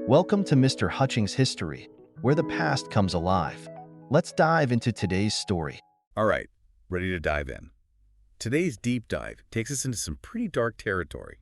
Welcome to Mr. Hutchings History, where the past comes alive. Let's dive into today's story. All right, ready to dive in. Today's deep dive takes us into some pretty dark territory.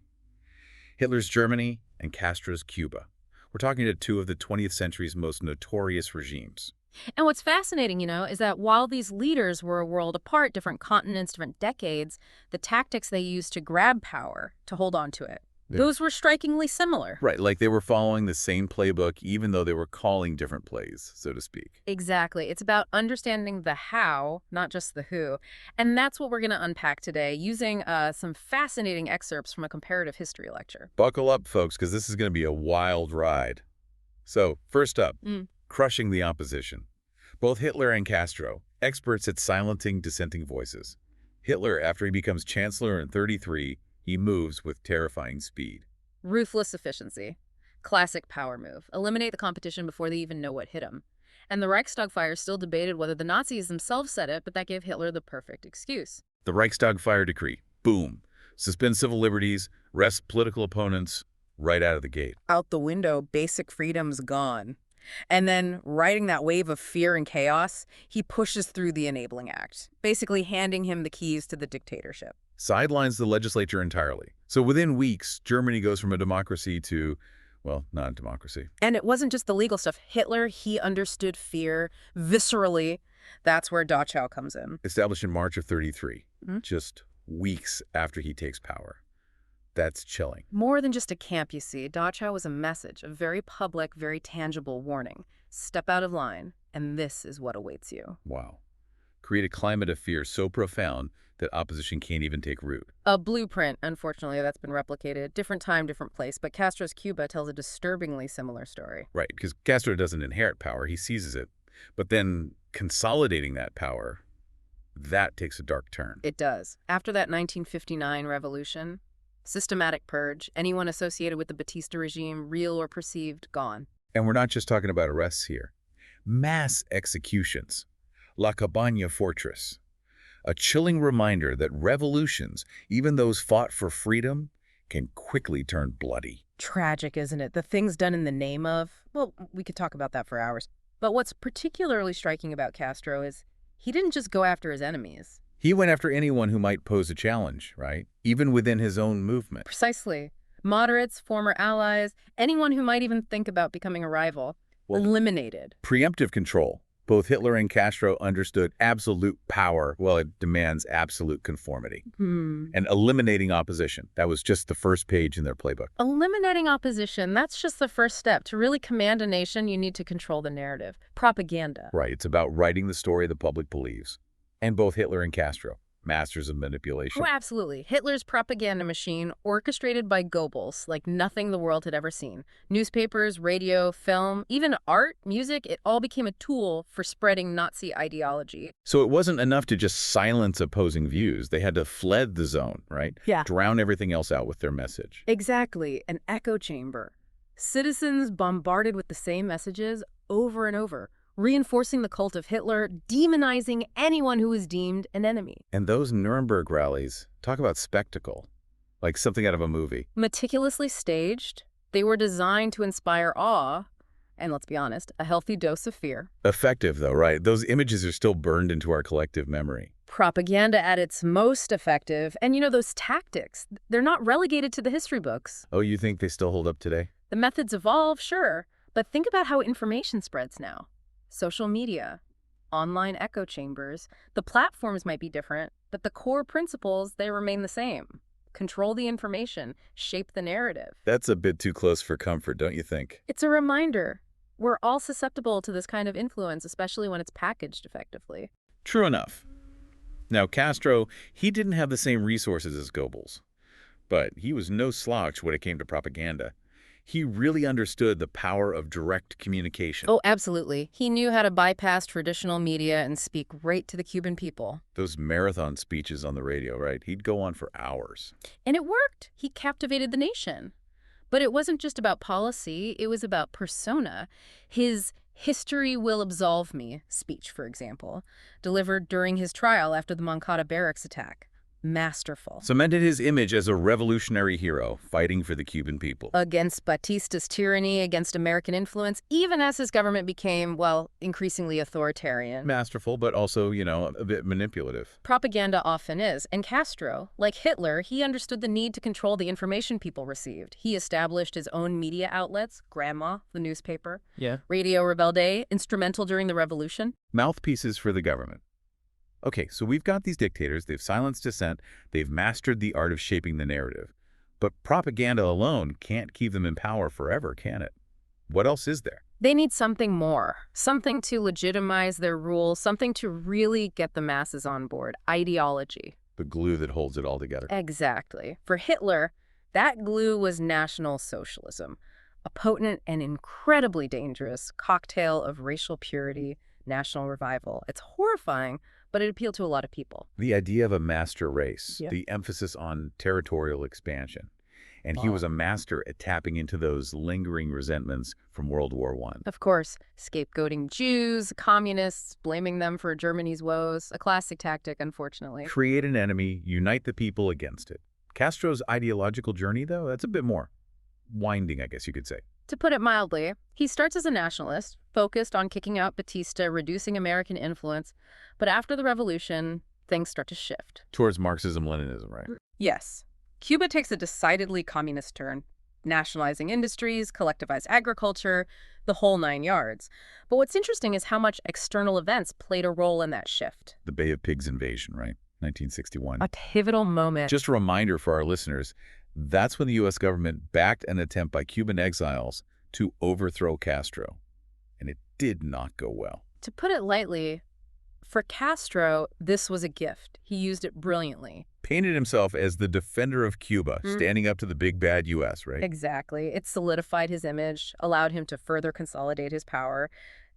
Hitler's Germany and Castro's Cuba. We're talking to two of the 20th century's most notorious regimes. And what's fascinating, is that while these leaders were a world apart, different continents, different decades, the tactics they used to grab power, to hold on to it, those were strikingly similar. Right, like they were following the same playbook even though they were calling different plays, so to speak. Exactly. It's about understanding the how, not just the who. And that's what we're going to unpack today using some fascinating excerpts from a comparative history lecture. Buckle up, folks, because this is going to be a wild ride. So, first up, crushing the opposition. Both Hitler and Castro, experts at silencing dissenting voices. Hitler, after he becomes chancellor in 1933, he moves with terrifying speed. Ruthless efficiency. Classic power move. Eliminate the competition before they even know what hit them. And the Reichstag Fire still debated whether the Nazis themselves said it, but that gave Hitler the perfect excuse. The Reichstag Fire decree, boom. Suspend civil liberties, arrest political opponents, right out of the gate. Out the window, basic freedom's gone. And then, riding that wave of fear and chaos, he pushes through the Enabling Act, basically handing him the keys to the dictatorship. Sidelines the legislature entirely. So within weeks, Germany goes from a democracy to, well, not a democracy. And it wasn't just the legal stuff. Hitler, he understood fear viscerally. That's where Dachau comes in. Established in March of 1933, just weeks after he takes power. That's chilling. More than just a camp, you see. Dachau was a message, a very public, very tangible warning. Step out of line, and this is what awaits you. Wow. Create a climate of fear so profound that opposition can't even take root. A blueprint, unfortunately, that's been replicated. Different time, different place, but Castro's Cuba tells a disturbingly similar story. Right, because Castro doesn't inherit power, he seizes it. But then consolidating that power, that takes a dark turn. It does. After that 1959 revolution, systematic purge, anyone associated with the Batista regime, real or perceived, gone. And we're not just talking about arrests here. Mass executions. La Cabaña Fortress. A chilling reminder that revolutions, even those fought for freedom, can quickly turn bloody. Tragic, isn't it? The things done in the name of, well, we could talk about that for hours. But what's particularly striking about Castro is he didn't just go after his enemies. He went after anyone who might pose a challenge, right? Even within his own movement. Precisely. Moderates, former allies, anyone who might even think about becoming a rival. Eliminated. Preemptive control. Both Hitler and Castro understood absolute power, well, it demands absolute conformity. And eliminating opposition. That was just the first page in their playbook. Eliminating opposition, that's just the first step. To really command a nation, you need to control the narrative. Propaganda. Right, it's about writing the story the public believes. And both Hitler and Castro, masters of manipulation. Oh, absolutely. Hitler's propaganda machine, orchestrated by Goebbels, like nothing the world had ever seen. Newspapers, radio, film, even art, music, it all became a tool for spreading Nazi ideology. So it wasn't enough to just silence opposing views. They had to flood the zone, right? Yeah. Drown everything else out with their message. Exactly. An echo chamber. Citizens bombarded with the same messages over and over, reinforcing the cult of Hitler, demonizing anyone who was deemed an enemy. And those Nuremberg rallies, talk about spectacle, like something out of a movie. Meticulously staged, they were designed to inspire awe, and let's be honest, a healthy dose of fear. Effective, though, right? Those images are still burned into our collective memory. Propaganda at its most effective, and those tactics, they're not relegated to the history books. Oh, you think they still hold up today? The methods evolve, sure, but think about how information spreads now. Social media, online echo chambers, the platforms might be different, but the core principles, they remain the same. Control the information, shape the narrative. That's a bit too close for comfort, don't you think? It's a reminder. We're all susceptible to this kind of influence, especially when it's packaged effectively. True enough. Now, Castro, he didn't have the same resources as Goebbels, but he was no slouch when it came to propaganda. He really understood the power of direct communication. Oh, absolutely. He knew how to bypass traditional media and speak right to the Cuban people. Those marathon speeches on the radio, right? He'd go on for hours. And it worked. He captivated the nation. But it wasn't just about policy, it was about persona. His "History will absolve me" speech, for example, delivered during his trial after the Moncada barracks attack. Masterful. Cemented his image as a revolutionary hero fighting for the Cuban people. Against Batista's tyranny, against American influence, even as his government became, well, increasingly authoritarian. Masterful, but also, a bit manipulative. Propaganda often is. And Castro, like Hitler, he understood the need to control the information people received. He established his own media outlets, Grandma, the newspaper, Radio Rebelde, instrumental during the revolution. Mouthpieces for the government. Okay, so we've got these dictators, they've silenced dissent, they've mastered the art of shaping the narrative. But propaganda alone can't keep them in power forever, can it? What else is there? They need something more, something to legitimize their rule, something to really get the masses on board. Ideology. The glue that holds it all together. Exactly. For Hitler, that glue was National Socialism, a potent and incredibly dangerous cocktail of racial purity, national revival. It's horrifying, but it appealed to a lot of people. The idea of a master race, the emphasis on territorial expansion. And he was a master at tapping into those lingering resentments from World War I. Of course, scapegoating Jews, communists, blaming them for Germany's woes, a classic tactic, unfortunately. Create an enemy, unite the people against it. Castro's ideological journey, though, that's a bit more winding, I guess you could say. To put it mildly, he starts as a nationalist, focused on kicking out Batista, reducing American influence. But after the revolution, things start to shift. Towards Marxism-Leninism, right? Yes. Cuba takes a decidedly communist turn, nationalizing industries, collectivized agriculture, the whole 9 yards. But what's interesting is how much external events played a role in that shift. The Bay of Pigs invasion, right? 1961. A pivotal moment. Just a reminder for our listeners, that's when the U.S. government backed an attempt by Cuban exiles to overthrow Castro. And it did not go well. To put it lightly, for Castro, this was a gift. He used it brilliantly. Painted himself as the defender of Cuba, standing up to the big bad U.S., right? Exactly. It solidified his image, allowed him to further consolidate his power.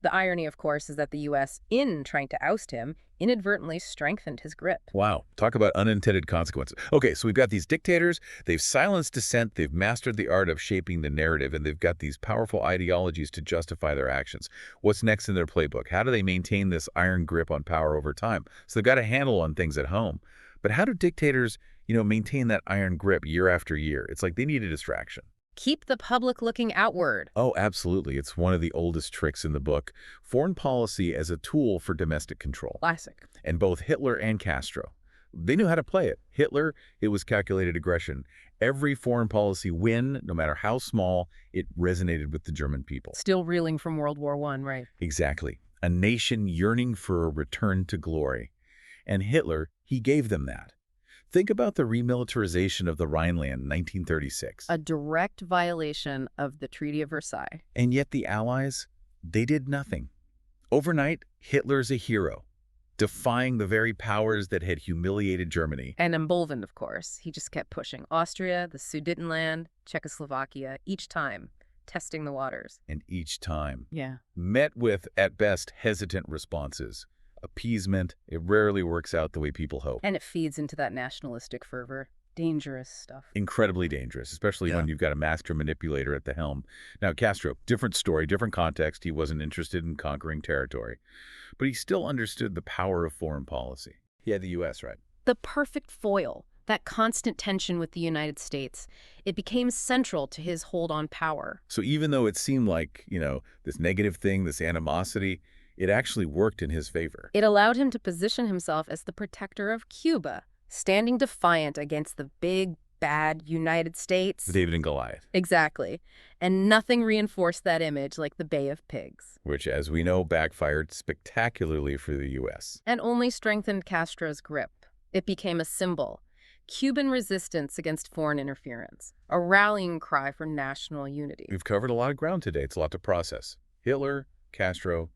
The irony, of course, is that the U.S., in trying to oust him, inadvertently strengthened his grip. Wow. Talk about unintended consequences. Okay, so we've got these dictators. They've silenced dissent. They've mastered the art of shaping the narrative, and they've got these powerful ideologies to justify their actions. What's next in their playbook? How do they maintain this iron grip on power over time? So they've got a handle on things at home. But how do dictators, maintain that iron grip year after year? It's like they need a distraction. Keep the public looking outward. Oh, absolutely. It's one of the oldest tricks in the book. Foreign policy as a tool for domestic control. Classic. And both Hitler and Castro, they knew how to play it. Hitler, it was calculated aggression. Every foreign policy win, no matter how small, it resonated with the German people. Still reeling from World War I, right? Exactly. A nation yearning for a return to glory. And Hitler, he gave them that. Think about the remilitarization of the Rhineland in 1936. A direct violation of the Treaty of Versailles. And yet the Allies, they did nothing. Overnight, Hitler's a hero, defying the very powers that had humiliated Germany. And emboldened, of course. He just kept pushing. Austria, the Sudetenland, Czechoslovakia, each time, testing the waters. And each time, met with, at best, hesitant responses. Appeasement, it rarely works out the way people hope. And it feeds into that nationalistic fervor. Dangerous stuff. Incredibly dangerous, especially when you've got a master manipulator at the helm. Now, Castro, different story, different context. He wasn't interested in conquering territory. But he still understood the power of foreign policy. He had the U.S., right? The perfect foil. That constant tension with the United States. It became central to his hold on power. So even though it seemed like, this negative thing, this animosity, it actually worked in his favor. It allowed him to position himself as the protector of Cuba, standing defiant against the big, bad United States. David and Goliath. Exactly. And nothing reinforced that image like the Bay of Pigs. Which, as we know, backfired spectacularly for the U.S. And only strengthened Castro's grip. It became a symbol. Cuban resistance against foreign interference. A rallying cry for national unity. We've covered a lot of ground today. It's a lot to process. Hitler, Castro,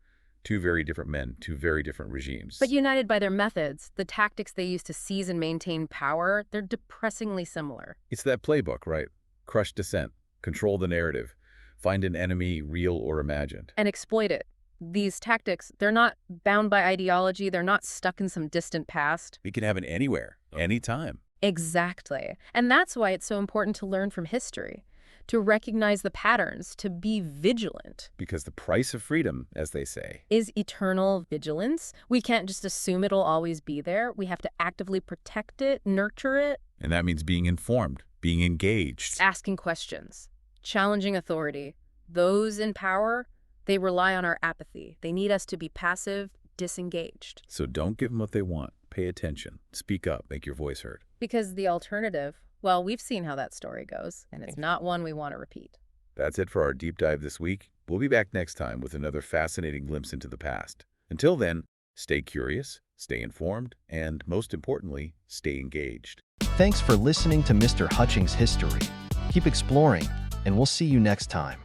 two very different men, two very different regimes. But united by their methods, the tactics they used to seize and maintain power, they're depressingly similar. It's that playbook, right? Crush dissent, control the narrative, find an enemy, real or imagined. And exploit it. These tactics, they're not bound by ideology, they're not stuck in some distant past. We can have it anywhere, anytime. Exactly. And that's why it's so important to learn from history. to recognize the patterns, to be vigilant. Because the price of freedom, as they say, Is eternal vigilance. We can't just assume it'll always be there. We have to actively protect it, nurture it. and that means being informed, being engaged. Asking questions, challenging authority. Those in power, they rely on our apathy. They need us to be passive, disengaged. So don't give them what they want. Pay attention. Speak up. Make your voice heard. Because the alternative, well, we've seen how that story goes, and it's not one we want to repeat. That's it for our deep dive this week. We'll be back next time with another fascinating glimpse into the past. Until then, stay curious, stay informed, and most importantly, stay engaged. Thanks for listening to Mr. Hutchings History. Keep exploring, and we'll see you next time.